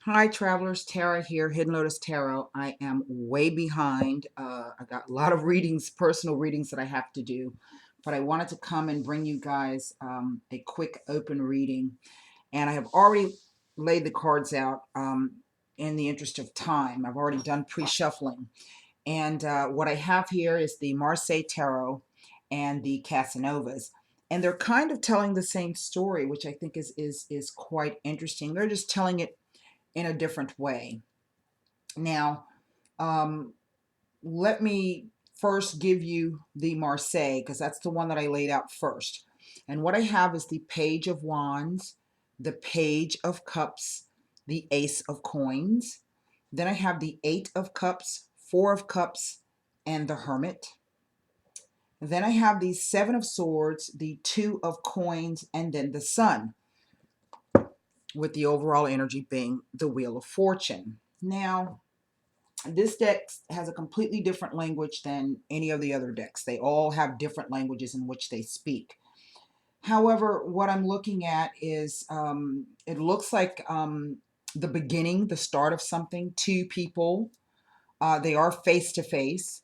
Hi, travelers. Tara here, Hiddenlotus Tarot. I am way behind. I got a lot of readings, personal readings that I have to do, but I wanted to come and bring you guys a quick open reading. And I have already laid the cards out in the interest of time. I've already done pre-shuffling. And what I have here is the Marseilles Tarot and the Casanovas. And they're kind of telling the same story, which I think is quite interesting. They're just telling it in a different way. Now, um, let me first give you the Marseille, because that's the one that I laid out first. And what I have is the Page of Wands, the Page of Cups, the Ace of Coins. Then I have the Eight of Cups, Four of Cups, and the Hermit. Then I have the Seven of Swords, the Two of Coins, and then the Sun, with the overall energy being the Wheel of Fortune. Now, this deck has a completely different language than any of the other decks. They all have different languages in which they speak. However, what I'm looking at is it looks like the beginning, the start of something. Two people, they are face to face.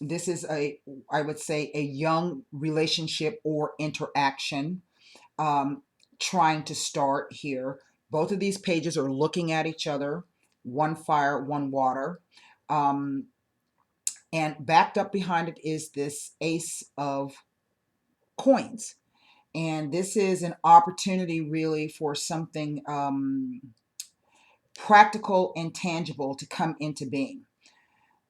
This is I would say, a young relationship or interaction um, trying to start here. Both of these pages are looking at each other, one fire, one water. Um, and backed up behind it is this Ace of Coins. And this is an opportunity really for something practical and tangible to come into being.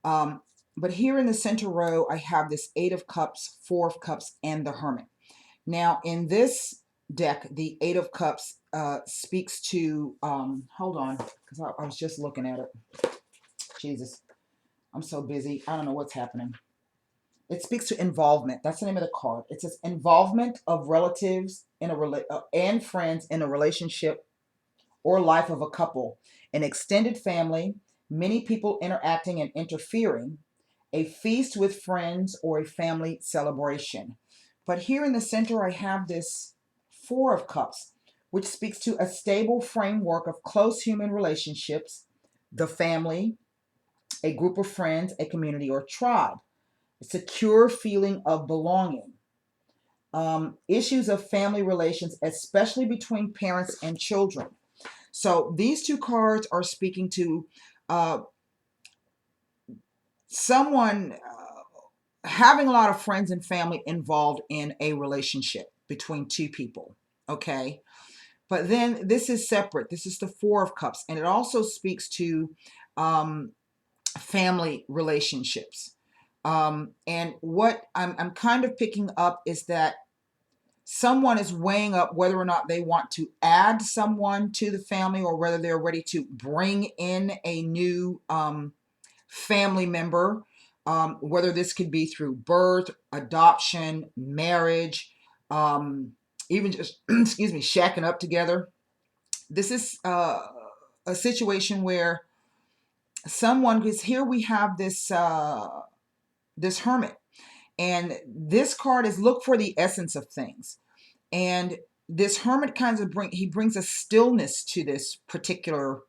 Um, but here in the center row, I have this Eight of Cups, Four of Cups, and the Hermit. Now, in this deck, the Eight of Cups speaks to, hold on, because I was just looking at it. Jesus, I'm so busy. I don't know what's happening. It speaks to involvement. That's the name of the card. It says involvement of relatives in and friends in a relationship or life of a couple, an extended family, many people interacting and interfering, a feast with friends, or a family celebration. But here in the center, I have this Four of Cups, which speaks to a stable framework of close human relationships, the family, a group of friends, a community, or tribe, a secure feeling of belonging. Issues of family relations, especially between parents and children. So these two cards are speaking to uh, someone having a lot of friends and family involved in a relationship between two people. Okay. But then this is separate. This is the Four of Cups. And it also speaks to um, family relationships. And what I'm kind of picking up is that someone is weighing up whether or not they want to add someone to the family or whether they're ready to bring in a new family member, whether this could be through birth, adoption, marriage, even just, excuse me, shacking up together. This is a situation where someone, because here we have this hermit, and this card is look for the essence of things. And this hermit kind of brings a stillness to this particular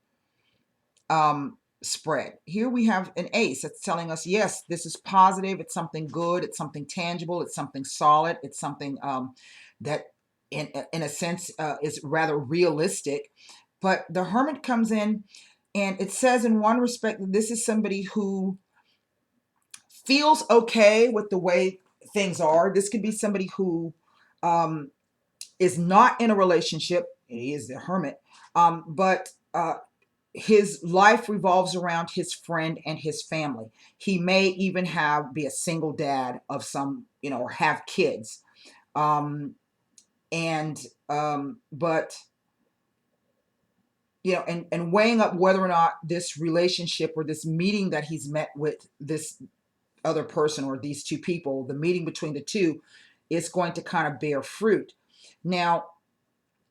spread. Here we have an ace that's telling us, yes, this is positive. It's something good. It's something tangible. It's something solid. It's something that, in a sense, is rather realistic. But the hermit comes in, and it says, in one respect, that this is somebody who feels okay with the way things are. This could be somebody who um, is not in a relationship. He is the hermit, but his life revolves around his friend and his family. He may even be a single dad of some, or have kids. Um, and but and weighing up whether or not this relationship or this meeting that he's met with this other person or these two people, the meeting between the two, is going to kind of bear fruit. Now,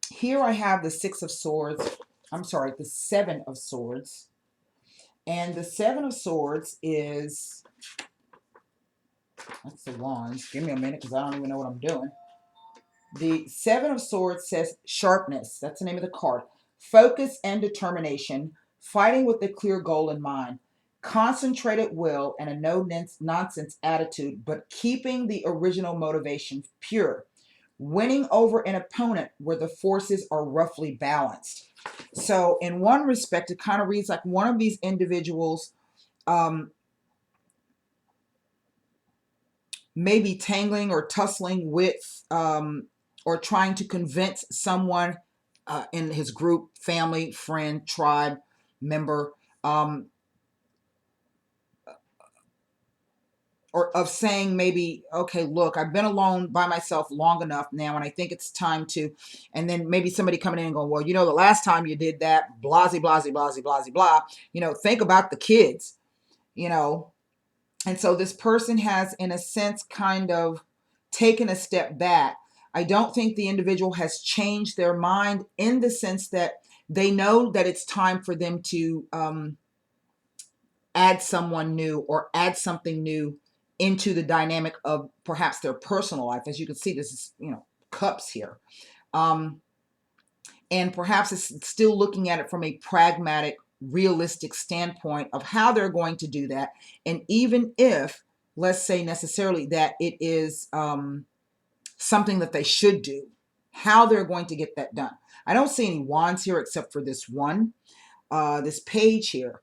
here I have the Six of Swords. I'm sorry, the Seven of Swords. And the Seven of Swords is, that's the Wands. Give me a minute because I don't even know what I'm doing. The Seven of Swords says sharpness. That's the name of the card. focus and determination, fighting with a clear goal in mind, concentrated will, and a no nonsense attitude, but keeping the original motivation pure, winning over an opponent where the forces are roughly balanced. So, in one respect, it kind of reads like one of these individuals um, maybe tangling or tussling with or trying to convince someone in his group, family, friend, tribe member, um, or of saying maybe, okay, look, I've been alone by myself long enough now, and I think it's time to, and then maybe somebody coming in and going, well, you know, the last time you did that, blah, blah, blah, blah, blah, blah, you know, think about the kids, you know. And so this person has, in a sense, kind of taken a step back. I don't think the individual has changed their mind in the sense that they know that it's time for them to add someone new or add something new into the dynamic of perhaps their personal life. As you can see, this is, you know, cups here. Um, and perhaps it's still looking at it from a pragmatic, realistic standpoint of how they're going to do that. And even if, let's say necessarily that it is something that they should do, how they're going to get that done. I don't see any wands here except for this one, this page here.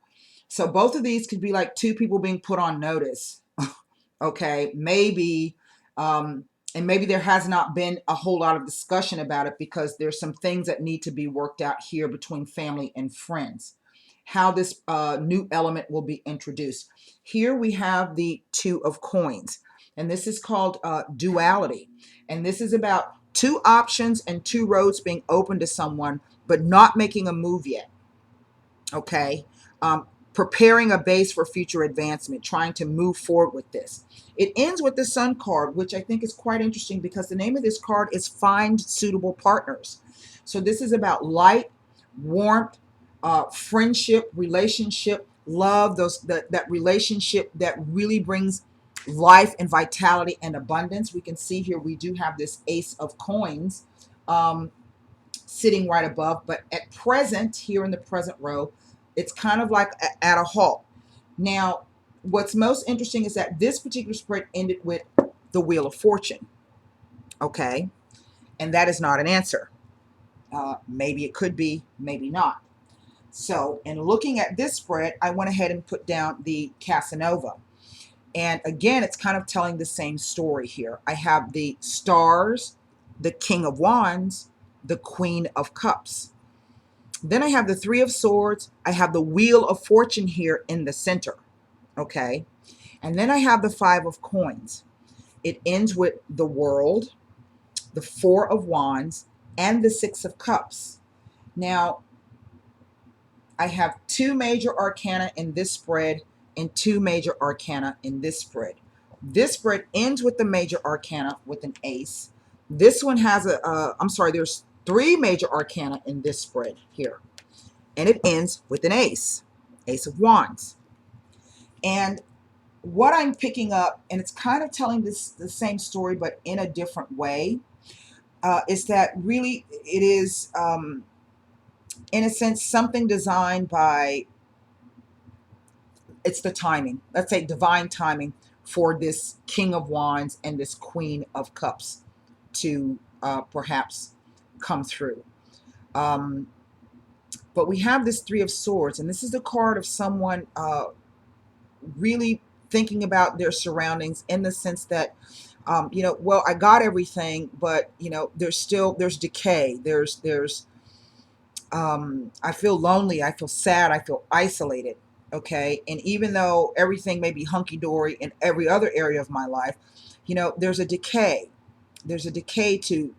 So both of these could be like two people being put on notice. Okay, maybe, and maybe there has not been a whole lot of discussion about it because there's some things that need to be worked out here between family and friends. How this new element will be introduced. Here we have the Two of Coins, and this is called duality. And this is about two options and two roads being open to someone, but not making a move yet. Okay. Preparing a base for future advancement, trying to move forward with this. It ends with the Sun card, which I think is quite interesting because the name of this card is Find Suitable Partners. So this is about light, warmth, friendship, relationship, love, that relationship that really brings life and vitality and abundance. We can see here we do have this Ace of Coins sitting right above, but at present, here in the present row, it's kind of like at a halt. Now, what's most interesting is that this particular spread ended with the Wheel of Fortune. Okay, and that is not an answer. Maybe it could be, maybe not. So, in looking at this spread, I went ahead and put down the Casanova. And again, it's kind of telling the same story here. I have the Stars, the King of Wands, the Queen of Cups. Then I have the Three of Swords. I have the Wheel of Fortune here in the center. Okay. And then I have the Five of Coins. It ends with the World, the Four of Wands, and the Six of Cups. Now, I have two major arcana in this spread and two major arcana in this spread. This spread ends with the major arcana with an ace. This one has there's three major arcana in this spread here. And it ends with an ace, Ace of Wands. And what I'm picking up, and it's kind of telling the same story, but in a different way, is that really it is, in a sense, something designed by, it's the timing. Let's say divine timing for this King of Wands and this Queen of Cups to perhaps come through. But we have this Three of Swords, and this is the card of someone really thinking about their surroundings in the sense that, you know, well, I got everything, but, you know, there's decay. I feel lonely. I feel sad. I feel isolated. Okay. And even though everything may be hunky-dory in every other area of my life, you know, there's a decay. There's a decay to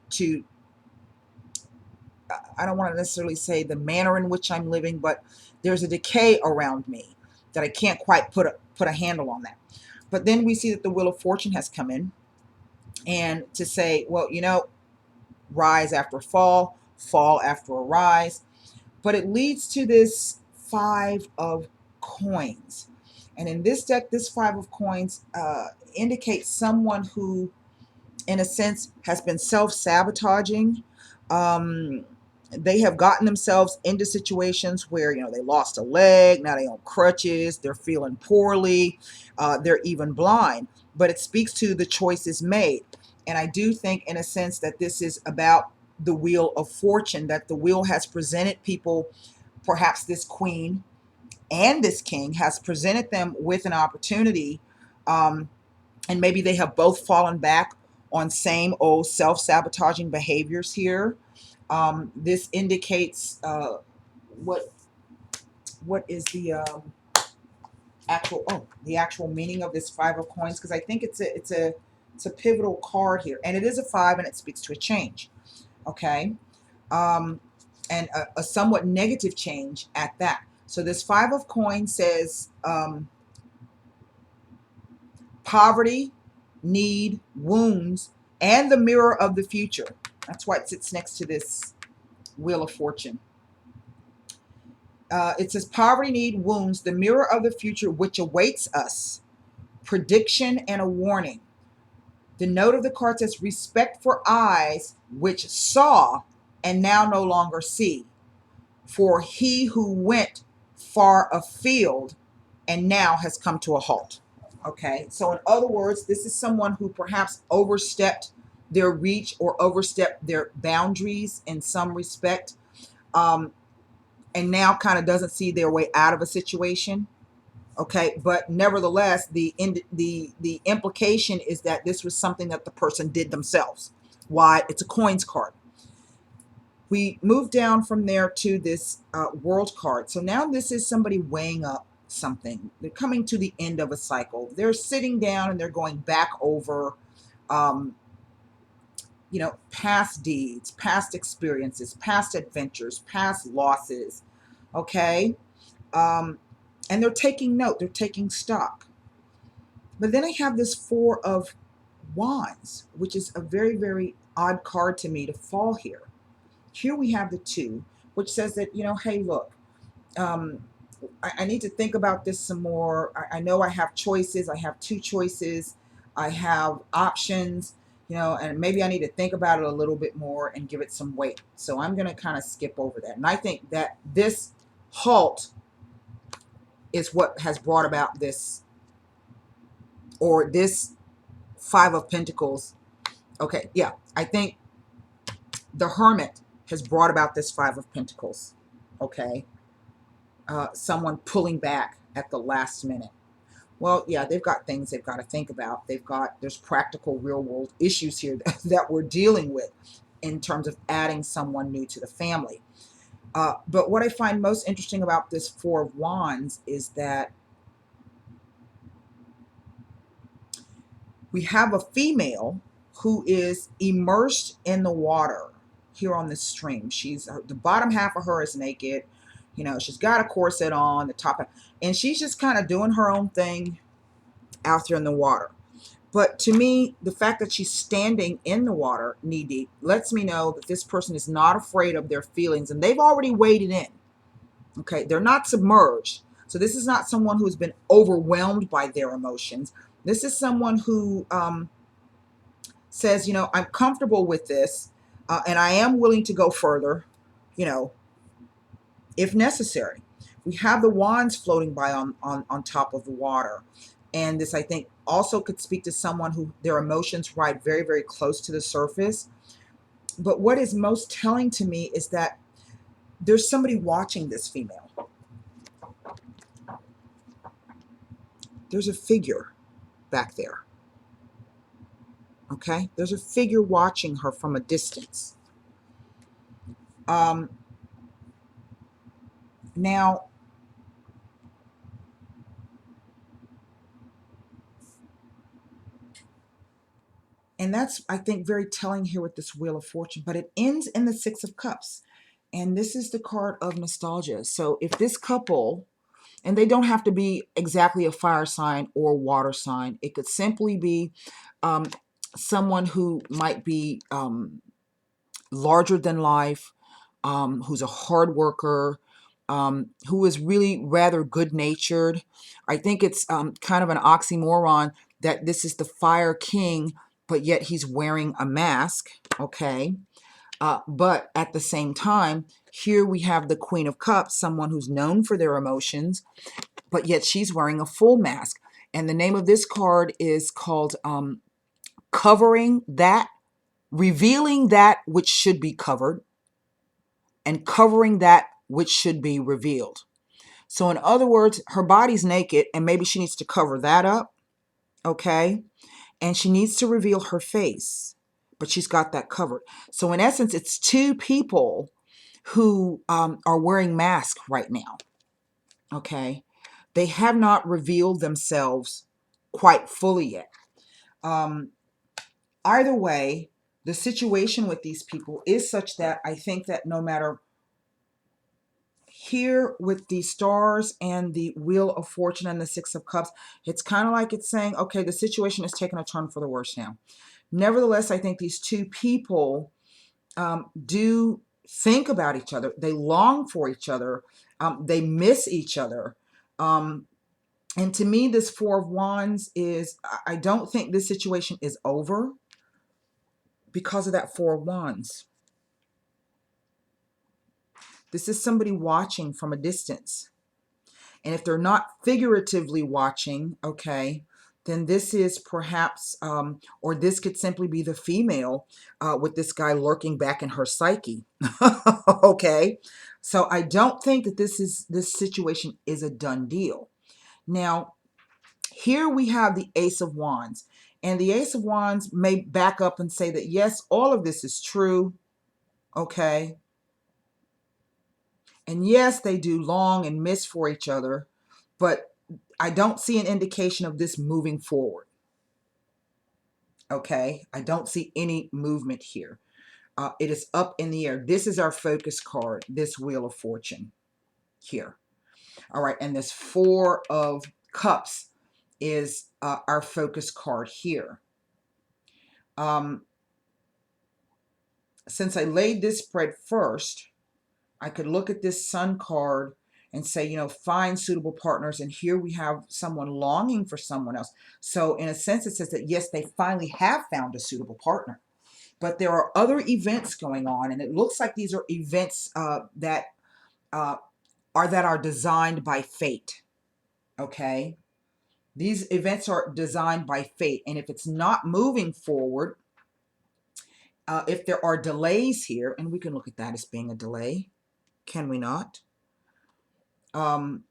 I don't want to necessarily say the manner in which I'm living, but there's a decay around me that I can't quite put a handle on that. But then we see that the Wheel of Fortune has come in, and to say, well, you know, rise after fall, fall after a rise. But it leads to this Five of Coins. And in this deck, this Five of Coins indicates someone who, in a sense, has been self-sabotaging, They have gotten themselves into situations where, you know, they lost a leg, now they on crutches, they're feeling poorly, they're even blind. But it speaks to the choices made. And I do think, in a sense, that this is about the wheel of fortune, that the wheel has presented people, perhaps this queen and this king has presented them with an opportunity, and maybe they have both fallen back on same old self-sabotaging behaviors here. This indicates what is the actual meaning of this five of coins, because I think it's a pivotal card here, and it is a five, and it speaks to a change. Okay, and a somewhat negative change at that. So this five of coins says poverty, need, wounds, and the mirror of the future. That's why it sits next to this wheel of fortune. It says poverty, need, wounds, the mirror of the future which awaits us, prediction and a warning. The note of the card says respect for eyes which saw and now no longer see, for he who went far afield and now has come to a halt. Okay, so in other words, this is someone who perhaps overstepped their reach or overstepped their boundaries in some respect, and now kind of doesn't see their way out of a situation. Okay, but nevertheless, the implication is that this was something that the person did themselves. Why? It's a coins card. We move down from there to this world card. So now this is somebody weighing up something. They're coming to the end of a cycle. They're sitting down and they're going back over, you know, past deeds, past experiences, past adventures, past losses. Okay, and they're taking note. They're taking stock. But then I have this four of wands, which is a very, very odd card to me to fall here. Here we have the two, which says that, you know, hey, look, I need to think about this some more. I know I have choices. I have two choices. I have options, you know, and maybe I need to think about it a little bit more and give it some weight. So I'm going to kind of skip over that. And I think that this halt is what has brought about this, or this five of pentacles. Okay, yeah, I think the hermit has brought about this five of pentacles. Okay, someone pulling back at the last minute. Well, yeah, they've got things they've got to think about. There's practical real world issues here that we're dealing with in terms of adding someone new to the family. But what I find most interesting about this four of wands is that we have a female who is immersed in the water here on this stream. The bottom half of her is naked. You know, she's got a corset on, the top, and she's just kind of doing her own thing out there in the water. But to me, the fact that she's standing in the water knee deep lets me know that this person is not afraid of their feelings, and they've already waded in. Okay, they're not submerged. So this is not someone who's been overwhelmed by their emotions. This is someone who says, you know, I'm comfortable with this, and I am willing to go further, you know, if necessary. We have the wands floating by on top of the water. And this, I think, also could speak to someone who their emotions ride very, very close to the surface. But what is most telling to me is that there's somebody watching this female. There's a figure back there. Okay? There's a figure watching her from a distance. Now, and that's, I think, very telling here with this Wheel of Fortune. But it ends in the Six of Cups. And this is the card of nostalgia. So if this couple, and they don't have to be exactly a fire sign or water sign. It could simply be someone who might be larger than life, who's a hard worker, who is really rather good-natured. I think it's kind of an oxymoron that this is the fire king, but yet he's wearing a mask, okay? But at the same time, here we have the Queen of Cups, someone who's known for their emotions, but yet she's wearing a full mask. And the name of this card is called Covering That, Revealing That Which Should Be Covered, and Covering That Which Should Be Revealed. So in other words, her body's naked and maybe she needs to cover that up, okay? And she needs to reveal her face, but she's got that covered. So in essence, it's two people who are wearing masks right now, okay? They have not revealed themselves quite fully yet. Either way, the situation with these people is such that I think that no matter, here with the stars and the Wheel of Fortune and the Six of Cups, it's kind of like it's saying, okay, the situation is taking a turn for the worse now. Nevertheless, I think these two people do think about each other. They long for each other. They miss each other. And to me, this Four of Wands is, I don't think this situation is over because of that Four of Wands. This is somebody watching from a distance. And if they're not figuratively watching, okay, then this is perhaps, or this could simply be the female with this guy lurking back in her psyche. Okay, so I don't think that this situation is a done deal. Now, here we have the Ace of Wands, and the Ace of Wands may back up and say that yes, all of this is true. Okay, and yes, they do long and miss for each other, but I don't see an indication of this moving forward. Okay, I don't see any movement here. It is up in the air. This is our focus card, this Wheel of Fortune here. All right, and this Four of Cups is our focus card here. Since I laid this spread first, I could look at this Sun card and say, you know, find suitable partners. And here we have someone longing for someone else. So in a sense, it says that, yes, they finally have found a suitable partner. But there are other events going on. And it looks like these are events that are designed by fate. Okay. These events are designed by fate. And if it's not moving forward, if there are delays here, and we can look at that as being a delay, can we not? You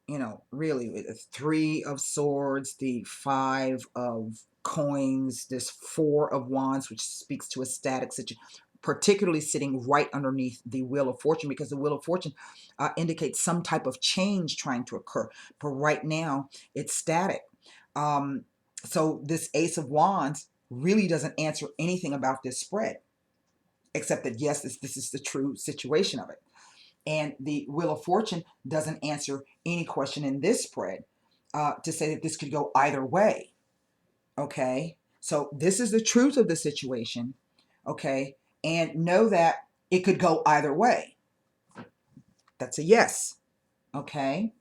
know, really, the Three of Swords, the Five of Coins, this Four of Wands, which speaks to a static situation, particularly sitting right underneath the Wheel of Fortune, because the Wheel of Fortune indicates some type of change trying to occur. But right now, it's static. So this Ace of Wands really doesn't answer anything about this spread, except that, yes, this is the true situation of it. And the Wheel of Fortune doesn't answer any question in this spread to say that this could go either way. Okay, so this is the truth of the situation. Okay, and know that it could go either way. That's a yes. Okay,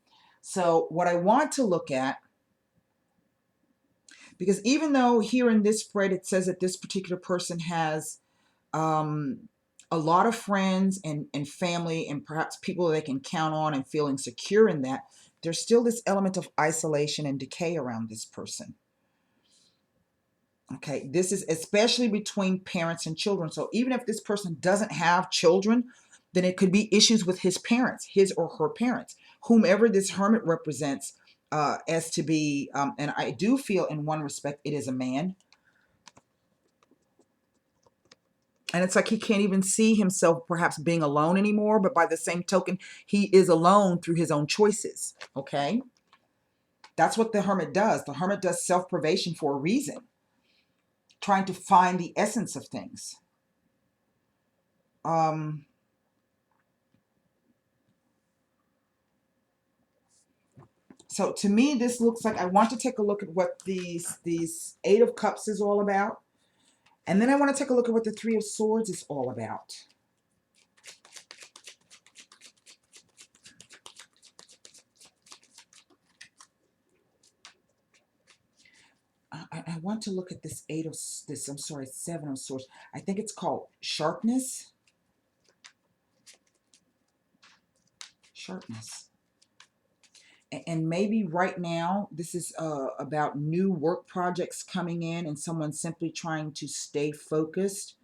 so what I want to look at, because even though here in this spread it says that this particular person has a lot of friends and family and perhaps people they can count on and feeling secure in that, there's still this element of isolation and decay around this person. Okay, this is especially between parents and children. So even if this person doesn't have children, then it could be issues with his parents, his or her parents, whomever this hermit represents as to be, and I do feel in one respect it is a man. And it's like he can't even see himself perhaps being alone anymore, but by the same token, he is alone through his own choices, okay? That's what the hermit does. The hermit does self-privation for a reason, trying to find the essence of things. So to me, this looks like, I want to take a look at what these Eight of Cups is all about. And then I want to take a look at what the Three of Swords is all about. I want to look at this I'm sorry, 7 of Swords. I think it's called Sharpness. Sharpness. And maybe right now this is about new work projects coming in and someone simply trying to stay focused.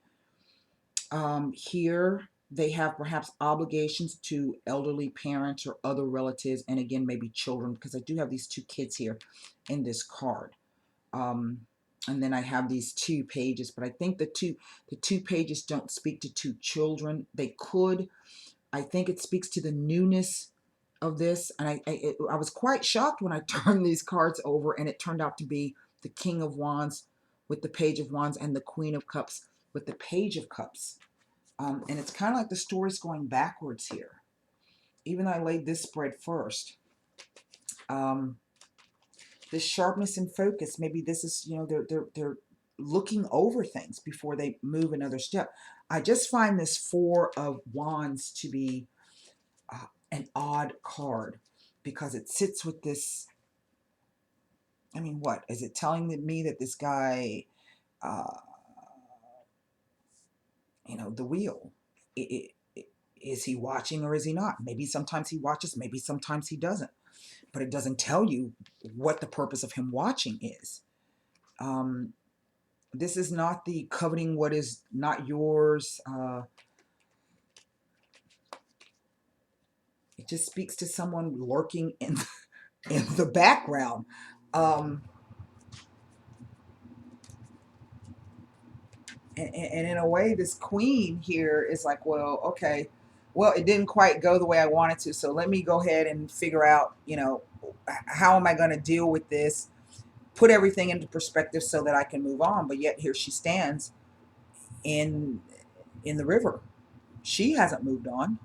Here they have perhaps obligations to elderly parents or other relatives, and again maybe children, because I do have these 2 kids here in this card. And then I have these 2 pages, but I think the two pages don't speak to 2 children. They could. I think it speaks to the newness of this, and I was quite shocked when I turned these cards over, and it turned out to be the King of Wands with the Page of Wands and the Queen of Cups with the Page of Cups. And it's kind of like the story's going backwards here, even though I laid this spread first. This sharpness and focus, maybe this is, you know, they're looking over things before they move another step. I just find this 4 of Wands to be an odd card because it sits with this. I mean, what is it telling me that this guy, you know, the wheel, is he watching or is he not? Maybe sometimes he watches, maybe sometimes he doesn't. But it doesn't tell you what the purpose of him watching is. This is not the coveting what is not yours. It just speaks to someone lurking in the background. And in a way, this queen here is like, well, okay, well, it didn't quite go the way I wanted to, so let me go ahead and figure out, you know, how am I going to deal with this, put everything into perspective so that I can move on. But yet here she stands in the river. She hasn't moved on.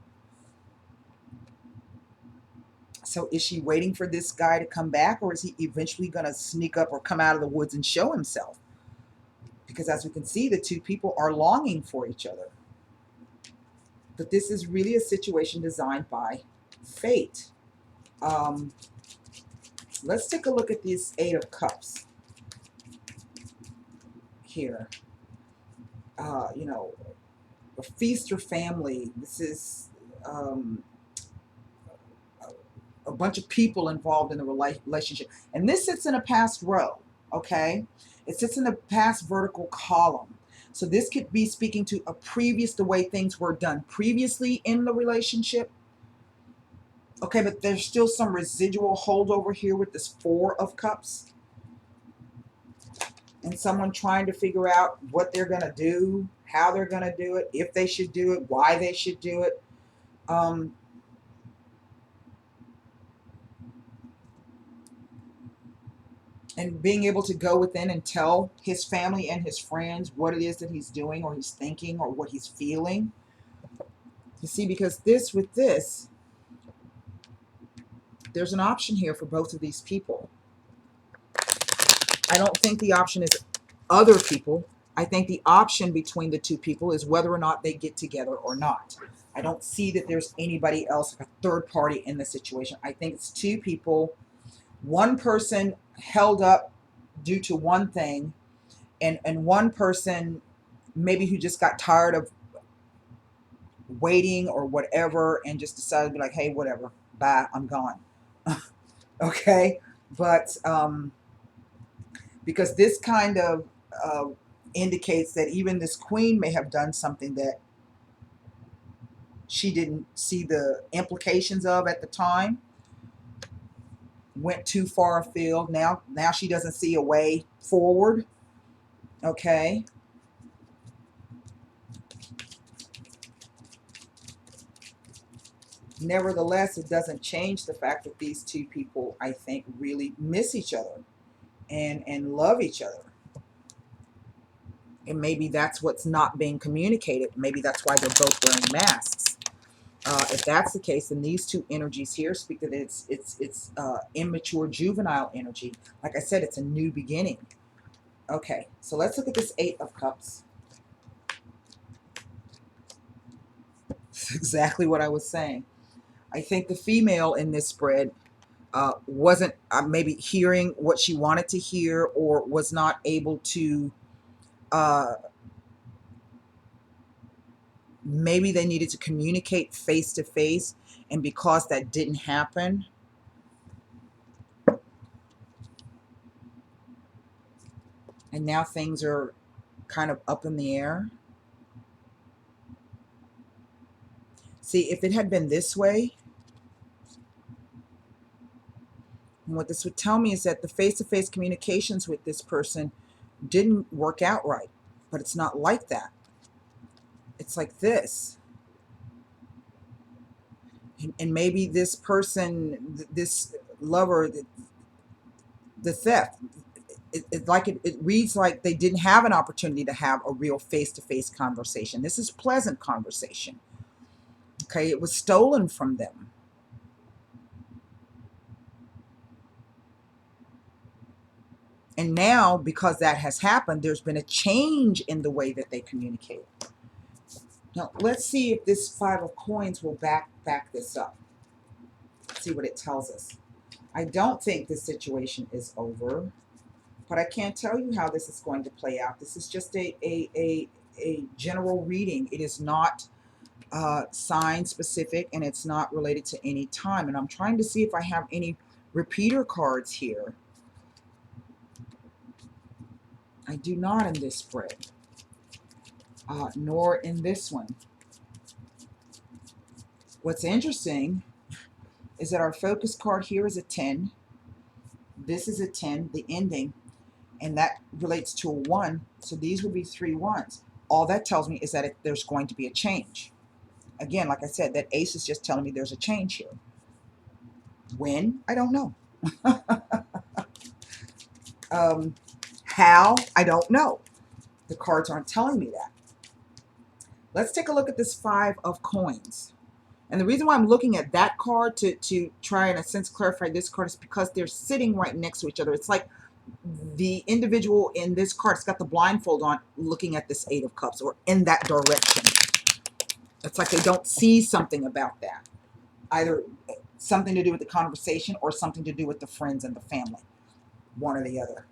So is she waiting for this guy to come back, or is he eventually going to sneak up or come out of the woods and show himself? Because as we can see, the 2 people are longing for each other. But this is really a situation designed by fate. Let's take a look at this 8 of Cups here. You know, a feast or family. This is a bunch of people involved in the relationship. And this sits in a past row, okay? It sits in the past vertical column. So this could be speaking to the way things were done previously in the relationship. Okay, but there's still some residual holdover here with this 4 of Cups. And someone trying to figure out what they're going to do, how they're going to do it, if they should do it, why they should do it. And being able to go within and tell his family and his friends what it is that he's doing or he's thinking or what he's feeling. You see, because with this, there's an option here for both of these people. I don't think the option is other people. I think the option between the 2 people is whether or not they get together or not. I don't see that there's anybody else, a third party in the situation. I think it's 2 people, one person held up due to one thing, and one person maybe who just got tired of waiting or whatever and just decided to be like, hey, whatever, bye, I'm gone. Okay, but because this kind of indicates that even this queen may have done something that she didn't see the implications of at the time, went too far afield. Now she doesn't see a way forward. Okay. Nevertheless, it doesn't change the fact that these 2 people, I think, really miss each other and love each other. And maybe that's what's not being communicated. Maybe that's why they're both wearing masks. If that's the case, then these 2 energies here speak that it's immature, juvenile energy. Like I said, it's a new beginning. Okay, so let's look at this 8 of Cups. It's exactly what I was saying. I think the female in this spread wasn't maybe hearing what she wanted to hear, or was not able to, maybe they needed to communicate face to face, and because that didn't happen, and now things are kind of up in the air. See, if it had been this way, what this would tell me is that the face-to-face communications with this person didn't work out right. But it's not like that. It's like this. And maybe this person, this lover, the theft, it reads like they didn't have an opportunity to have a real face-to-face conversation. This is pleasant conversation. Okay, it was stolen from them. And now, because that has happened, there's been a change in the way that they communicate. Now, let's see if this Five of Coins will back this up. See what it tells us. I don't think this situation is over, but I can't tell you how this is going to play out. This is just a general reading. It is not sign specific, and it's not related to any time. And I'm trying to see if I have any repeater cards here. I do not in this spread, nor in this one. What's interesting is that our focus card here is a 10. This is a 10, the ending, and that relates to a 1. So these would be 3 ones. All that tells me is that there's going to be a change. Again, like I said, that ace is just telling me there's a change here. When? I don't know. How? I don't know. The cards aren't telling me that. Let's take a look at this Five of Coins. And the reason why I'm looking at that card to try, in a sense, clarify this card is because they're sitting right next to each other. It's like the individual in this card has got the blindfold on, looking at this Eight of Cups, or in that direction. It's like they don't see something about that. Either something to do with the conversation or something to do with the friends and the family. One or the other.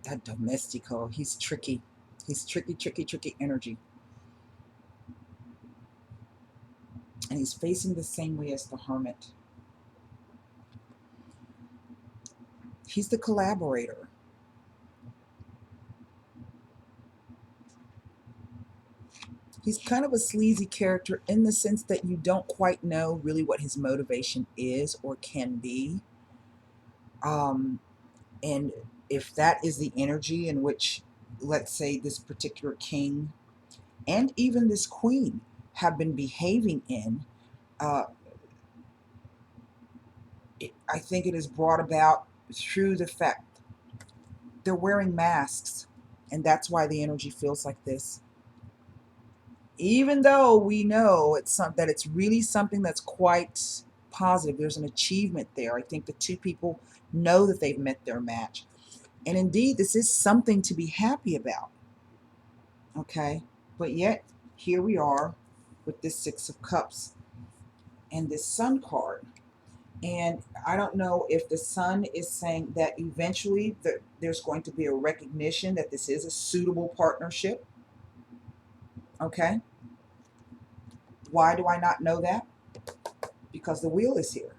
That Domestico, he's tricky. He's tricky, tricky, tricky energy. And he's facing the same way as the Hermit. He's the collaborator. He's kind of a sleazy character in the sense that you don't quite know really what his motivation is or can be. And if that is the energy in which, let's say, this particular king and even this queen have been behaving in, I think it is brought about through the fact they're wearing masks, and that's why the energy feels like this. Even though we know that it's really something that's quite positive, there's an achievement there. I think the two people know that they've met their match. And indeed, this is something to be happy about. Okay? But yet, here we are with this Six of Cups and this Sun card. And I don't know if the Sun is saying that eventually there's going to be a recognition that this is a suitable partnership. Okay? Why do I not know that? Because the Wheel is here.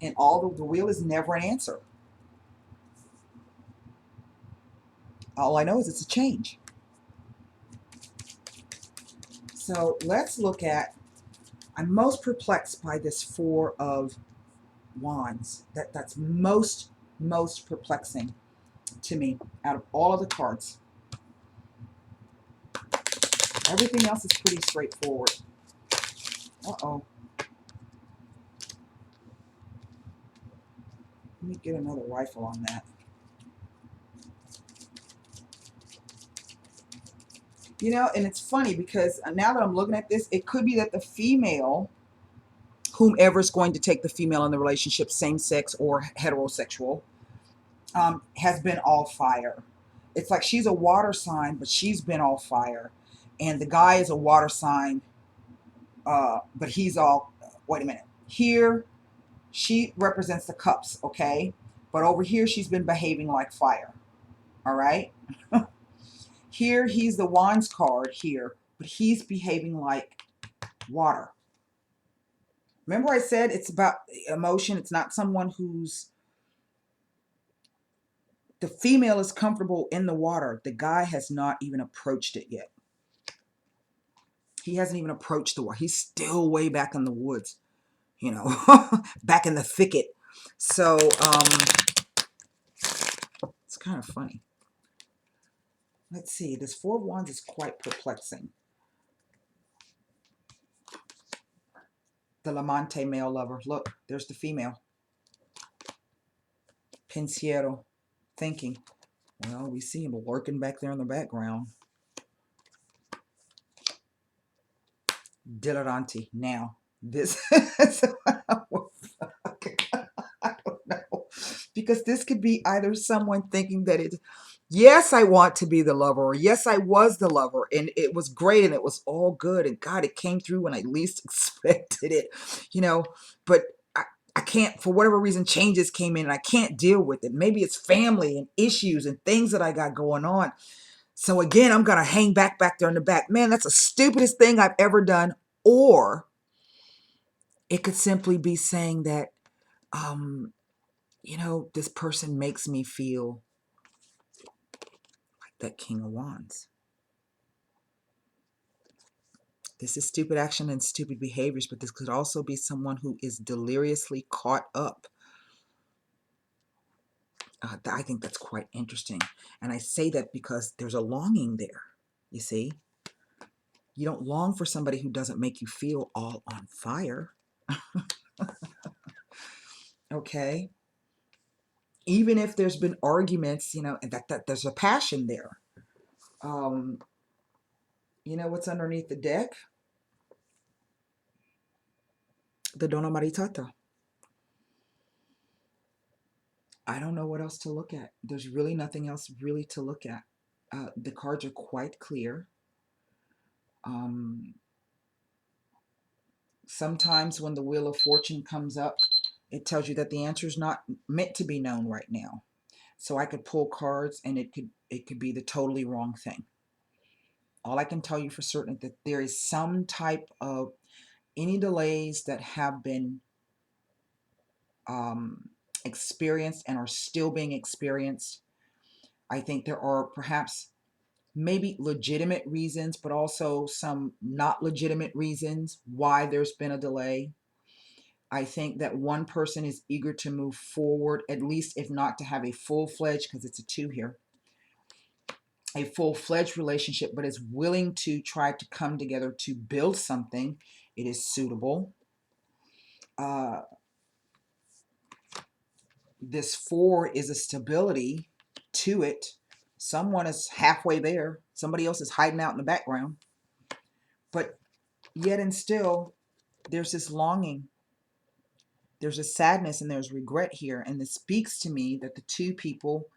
And the Wheel is never an answer. All I know is it's a change. So let's look at, I'm most perplexed by this Four of Wands. That's most perplexing to me out of all of the cards. Everything else is pretty straightforward. Uh-oh. Let me get another rifle on that. You know, and it's funny because now that I'm looking at this, it could be that the female, whomever is going to take the female in the relationship, same sex or heterosexual, has been all fire. It's like she's a water sign, but she's been all fire. And the guy is a water sign, but he's all, wait a minute. Here, she represents the cups, okay? But over here, she's been behaving like fire, all right? Here, he's the wands card here, but he's behaving like water. Remember I said it's about emotion. It's not someone who's, the female is comfortable in the water. The guy has not even approached it yet. He hasn't even approached the water. He's still way back in the woods, you know, back in the thicket. So it's kind of funny. Let's see. This Four of Wands is quite perplexing. The Lamante male lover. Look, there's the female. Pensiero. Thinking. Well, we see him lurking back there in the background. Dilettante. Now, this I don't know. Because this could be either someone thinking that it, yes, I want to be the lover, or yes, I was the lover, and it was great, and it was all good, and God, it came through when I least expected it, you know, but I can't, for whatever reason, changes came in, and I can't deal with it. Maybe it's family and issues and things that I got going on. So again, I'm going to hang back there in the back. Man, that's the stupidest thing I've ever done. Or it could simply be saying that, you know, this person makes me feel like that King of Wands. This is stupid action and stupid behaviors, but this could also be someone who is deliriously caught up. I think that's quite interesting. And I say that because there's a longing there, you see. You don't long for somebody who doesn't make you feel all on fire. Okay? Even if there's been arguments, you know, and that there's a passion there. You know what's underneath the deck? The Donna Maritata. I don't know what else to look at. There's really nothing else really to look at. The cards are quite clear. Sometimes when the Wheel of Fortune comes up, it tells you that the answer is not meant to be known right now. So I could pull cards and it could be the totally wrong thing. All I can tell you for certain is that there is some type of any delays that have been experienced and are still being experienced. I think there are perhaps maybe legitimate reasons, but also some not legitimate reasons why there's been a delay. I think that one person is eager to move forward, at least if not to have a full-fledged, because it's a 2 here, a full-fledged relationship, but is willing to try to come together to build something. It is suitable. This 4 is a stability to it. Someone is halfway there. Somebody else is hiding out in the background. But yet and still, there's this longing. There's a sadness and there's regret here. And this speaks to me that the two people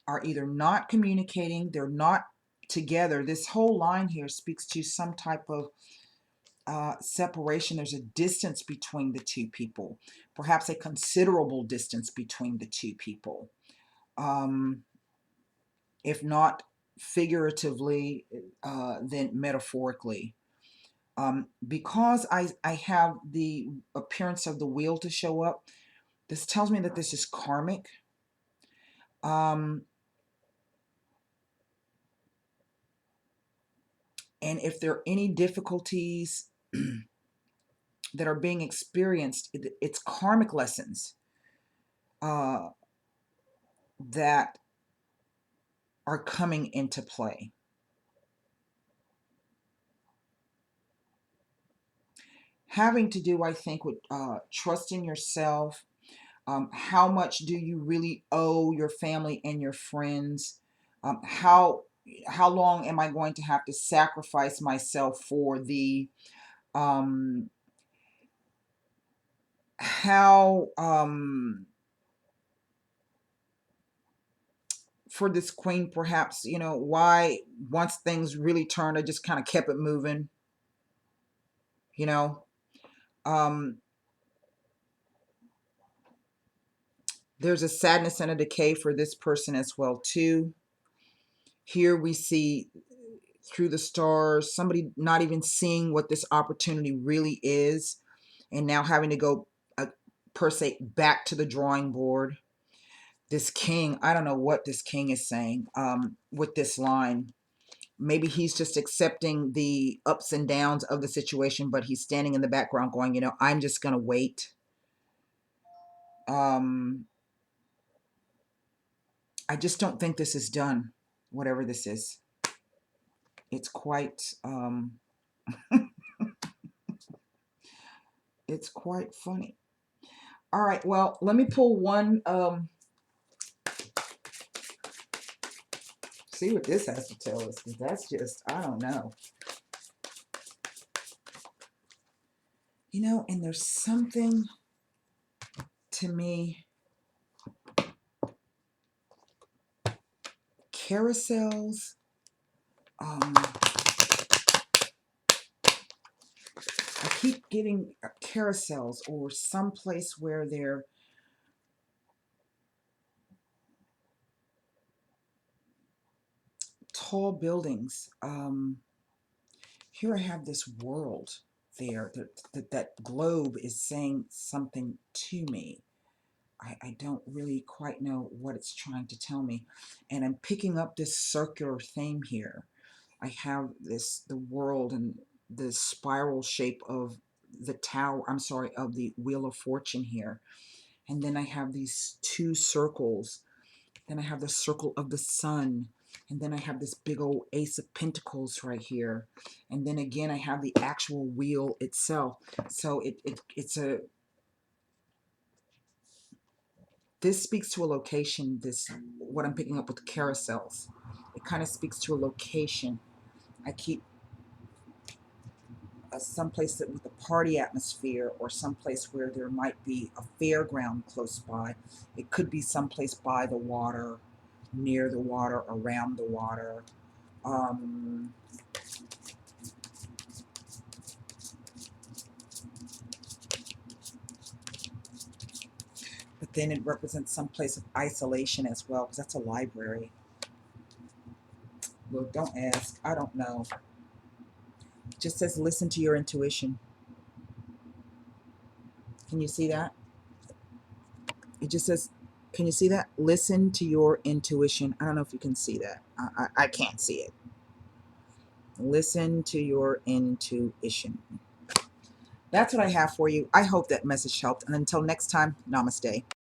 are either not communicating, they're not together. This whole line here speaks to some type of separation. There's a distance between the two people, perhaps a considerable distance between the two people. If not figuratively, then metaphorically. Because I have the appearance of the wheel to show up, this tells me that this is karmic. And if there are any difficulties that are being experienced, it's karmic lessons that are coming into play. Having to do, I think, with trusting yourself. How much do you really owe your family and your friends? How long am I going to have to sacrifice myself for the how for this queen, perhaps, you know, why once things really turned, I just kind of kept it moving, you know. Um, there's a sadness and a decay for this person as well, too. Here we see through the stars, somebody not even seeing what this opportunity really is, and now having to go, per se, back to the drawing board. This king, I don't know what this king is saying with this line. Maybe he's just accepting the ups and downs of the situation, but he's standing in the background going, you know, I'm just going to wait. I just don't think this is done, whatever this is. It's quite, it's quite funny. All right, well, let me pull one, see what this has to tell us, because that's just, I don't know. You know, and there's something to me, carousels, I keep getting carousels or someplace where they're tall buildings. Here I have this world there. That globe is saying something to me. I don't really quite know what it's trying to tell me. And I'm picking up this circular theme here. I have the world and the spiral shape of the tower, I'm sorry, of the Wheel of Fortune here. And then I have these two circles. Then I have the circle of the sun. And then I have this big old Ace of Pentacles right here. And then again, I have the actual wheel itself. So it's a, this speaks to a location, this, what I'm picking up with the carousels. It kind of speaks to a location. I keep someplace that with a party atmosphere, or someplace where there might be a fairground close by. It could be someplace by the water, near the water, around the water. But then it represents some place of isolation as well, because that's a library. Well, don't ask. I don't know. It just says listen to your intuition. Can you see that? It just says, can you see that? Listen to your intuition. I don't know if you can see that. I can't see it. Listen to your intuition. That's what I have for you. I hope that message helped. And until next time, namaste.